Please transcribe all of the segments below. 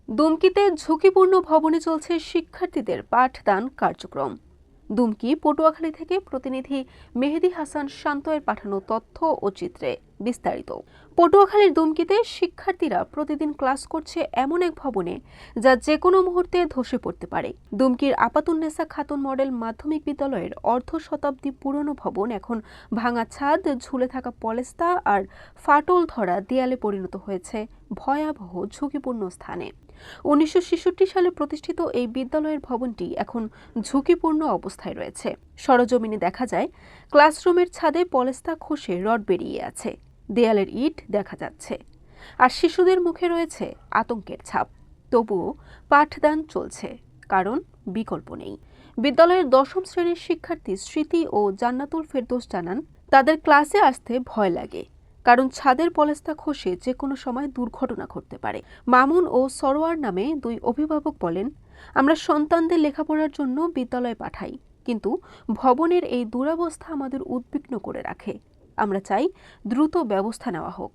দুমকিতে ঝুঁকিপূর্ণ ভবনে চলছে শিক্ষার্থীদের পাঠদান কার্যক্রম। দুমকি পটুয়াখালী থেকে প্রতিনিধি মেহেদী হাসান শান্ত-এর পাঠানো তথ্য ও চিত্রে বিস্তারিত। পটুয়াখালীর দুমকিতে শিক্ষার্থীরা প্রতিদিন ক্লাস করছে এমন এক ভবনে যা যে কোনো মুহূর্তে ধসে পড়তে পারে। দুমকির আপাতুন্নেসা খাতুন মডেল মাধ্যমিক বিদ্যালয়ের অর্ধ শতাব্দী পুরনো ভবন এখন ভাঙা ছাদ, ঝুলে থাকা পলেস্তা আর ফাটল ধরা দেয়ালে পরিণত হয়েছে ভয়াবহ ঝুঁকিপূর্ণ স্থানে। 1966 সালে প্রতিষ্ঠিত এই বিদ্যালয়ের ভবনটি এখন ঝুঁকিপূর্ণ অবস্থায় রয়েছে। সরজমিনে দেখা যায় ক্লাসরুমের ছাদে পলেস্তা খসে রড বেরিয়ে আছে, দেয়ালের ইট দেখা যাচ্ছে, আর শিশুদের মুখে রয়েছে আতঙ্কের ছাপ। তবুও পাঠদান চলছে, কারণ বিকল্প নেই। বিদ্যালয়ের 10ম শ্রেণীর শিক্ষার্থী স্মৃতি ও জান্নাতুল ফেরদৌস জানান, তাদের ক্লাসে আসতে ভয় লাগে, কারণ ছাদের পলেস্তা খসে যে কোনো সময় দুর্ঘটনা ঘটতে পারে। মামুন ও সরোয়ার নামে দুই অভিভাবক বলেন, আমরা সন্তানদের লেখাপড়ার জন্য বিদ্যালয়ে পাঠাই, কিন্তু ভবনের এই দুরবস্থা আমাদের উদ্বিগ্ন করে রাখে। আমরা চাই দ্রুত ব্যবস্থা নেওয়া হোক।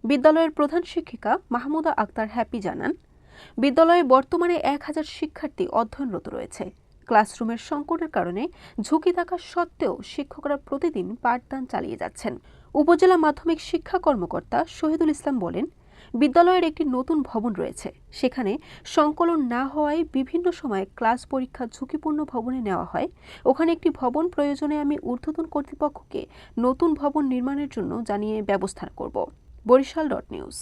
বিদ্যালয়ের প্রধান শিক্ষিকা মাহমুদা আক্তার হ্যাপি জানান, বিদ্যালয়ে বর্তমানে 1000 শিক্ষার্থী অধ্যয়নরত রয়েছে। ক্লাসরুমের সংকটের কারণে ঝুঁকি থাকা সত্ত্বেও শিক্ষকরা প্রতিদিন পাঠদান চালিয়ে যাচ্ছেন। উপজেলা মাধ্যমিক শিক্ষা কর্মকর্তা শহীদুল ইসলাম বলেন, বিদ্যালয়ের একটি নতুন ভবন রয়েছে, সেখানে সংকলন না হওয়ায় বিভিন্ন সময়ে ক্লাস পরীক্ষা ঝুঁকিপূর্ণ ভবনে নেওয়া হয়। ওখানে একটি ভবন প্রয়োজনে আমি ঊর্ধ্বতন কর্তৃপক্ষকে নতুন ভবন নির্মাণের জন্য জানিয়ে ব্যবস্থা করব। বরিশাল.নিউজ।